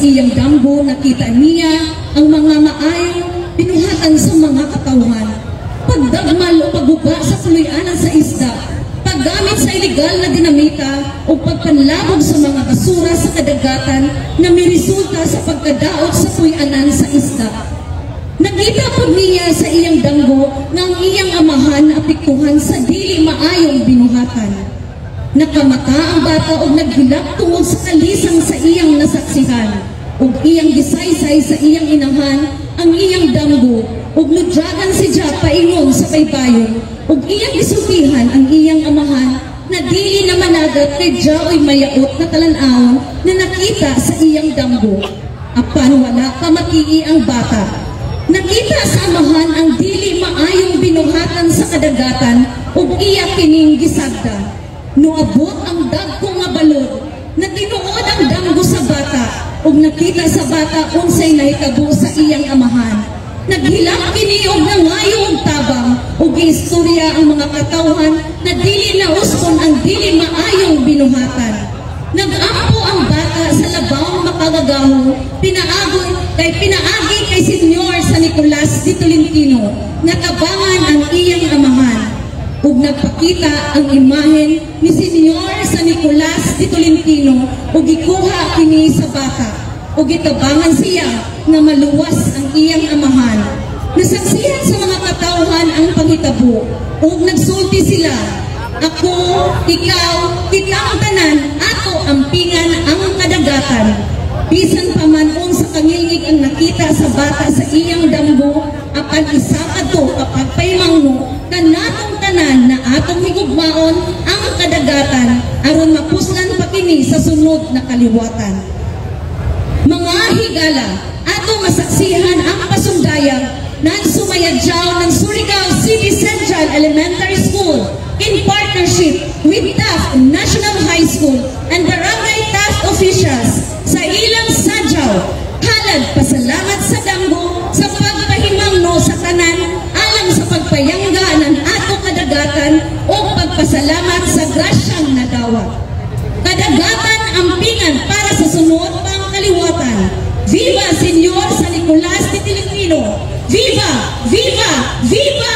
iyang damgo, nakita niya ang mga maayong pinuhatan sa mga katawan. Pagdagmal o pagbuba sa kuluyanan sa isda, paggamit sa ilegal na dinamita o pagpanlabog sa mga basura sa kadagatan na may resulta sa pagkadaot sa kuluyanan sa isda. Nakita po niya sa iyang damgo nga ang iyang amahan apektuhan sa dili maayong binuhatan. Nakamata ang bata o naghilak tungod sa kalisang sa iyang nasaksihan, ug iyang gisaysay sa iyang inahan ang iyang damgo, ug nudyagan siya paingon sa baybayon, ug iyang gisultihan ang iyang amahan na dili na managat kay jaoy mayaot na talan-aw na nakita sa iyang damgo. Apan wala pa matii ang bata. Nakita sa amahan ang dili maayong binuhatan sa kadagatan, ug iya kining gisagda. Nuabot ang dagko nga balod na tinuod ang damgo sa bata, ug nakita sa bata unsay nahitabo sa iyang amahan. Naghilak kini og nangayo og tabang, ug istorya ang mga katawhan na dili nauskon ang dili maayong binuhatan. Nag-ampo ang bata sa labawang makagagaho, pinaagi kay Senyor San Nicolas de Tolentino, natabangan ang iyang amahan. Ug nagpakita ang imahen ni Senyor San Nicolas de Tolentino ug gikuha kini sa bata, ug gitabangan siya na maluwas ang iyang amahan. Nasaksihan sa mga katawhan ang panghitabo, ug nagsulti sila, "Ako, ikaw, kita ang tanan, ato ampingan ang kadagatan." Bisan pa man unsa kangilngig ang nakita sa bata sa iyang damgo, apan isa kadto kapag paymangno kanatong tanan na atong higugmaon ang kadagatan aron mapuslan pa kini sa sunod na kaliwatan. Mga higala, ato masaksihan ang pasundayag ng sumayadyaw ng Surigao City Central Elementary School in partnership with Taft National High School and Barangay Taft officials sa ilang sadyaw. Halad pasalamat sa damgo sa pagpahimangno sa tanan alang sa pagpayangga ng ato kadagatan o pagpasalamat sa grasyang nadawa. Kadagatan ampingan para sa sunod pang kaliwatan. Viva Senyor San Nicolas de Tolentino! Viva! Viva! Viva!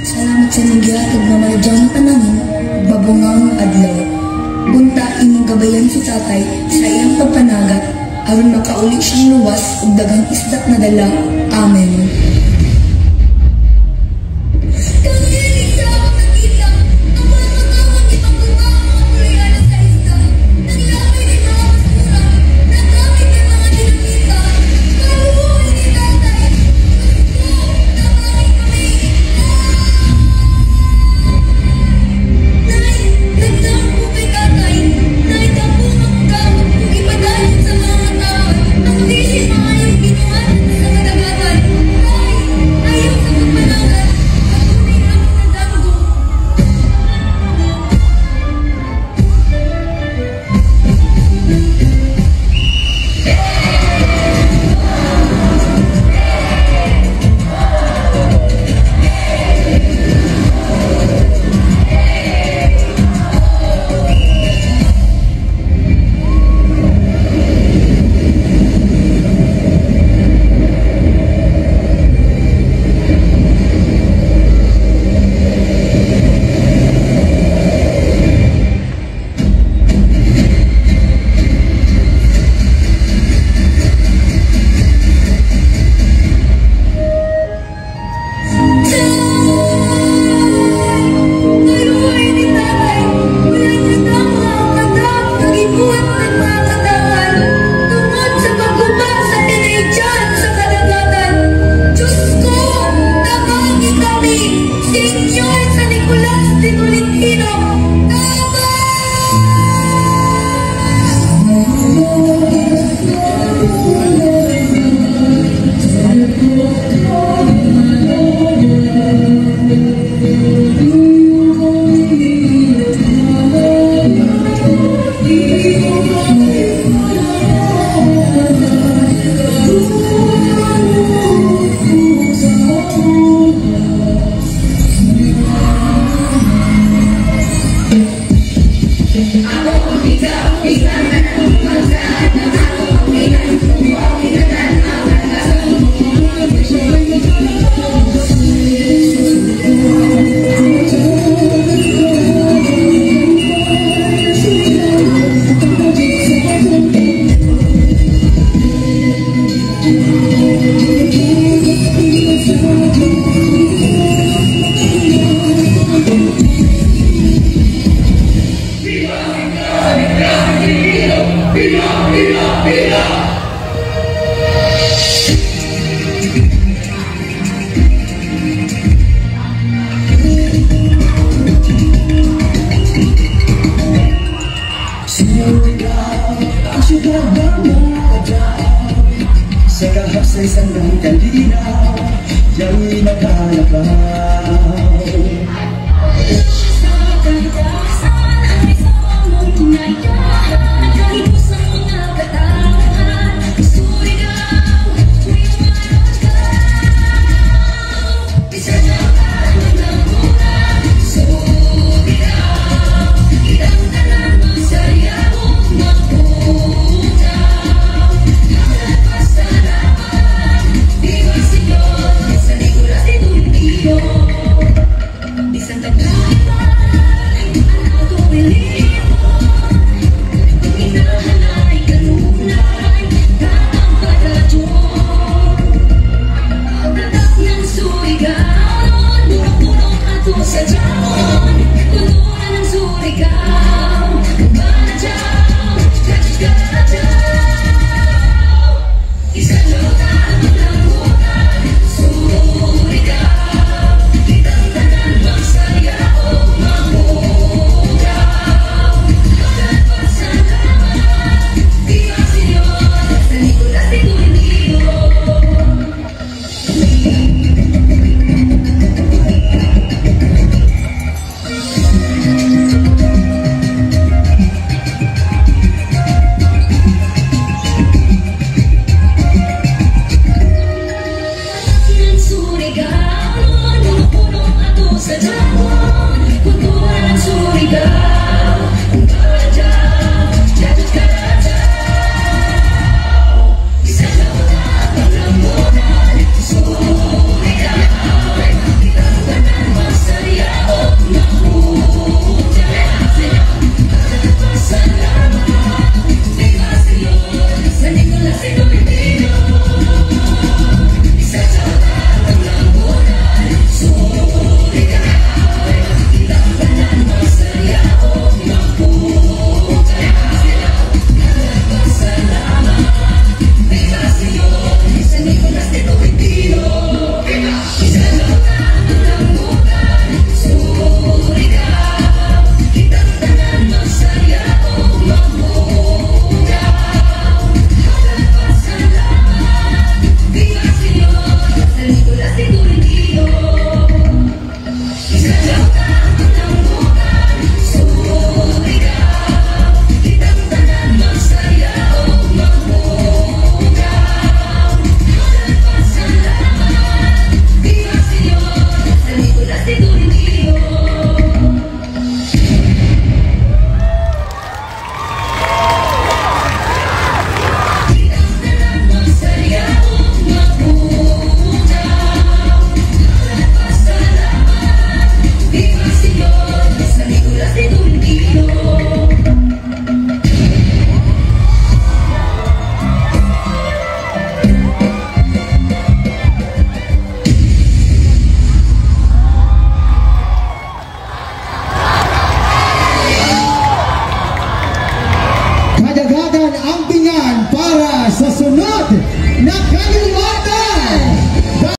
Salamat sa nagyatag na maradyaw na panangin, babungang adlaw. Bunta ining gabayan si tatay sa iyang pagpanagat, aron makaulit siyang luwas ug daghang isdak na dala. Amen. Señor San Nicolas de Tolentino, Sa kahap sa isang ng kalinaw, yung nakalabaw. Sa kalikasan, ang isang mong ngayon, kahit sa mga katawan, surigaw, tuwing maroon ka. Isa na parang namunan, surigaw, kitang tanan masaya mong mapunta.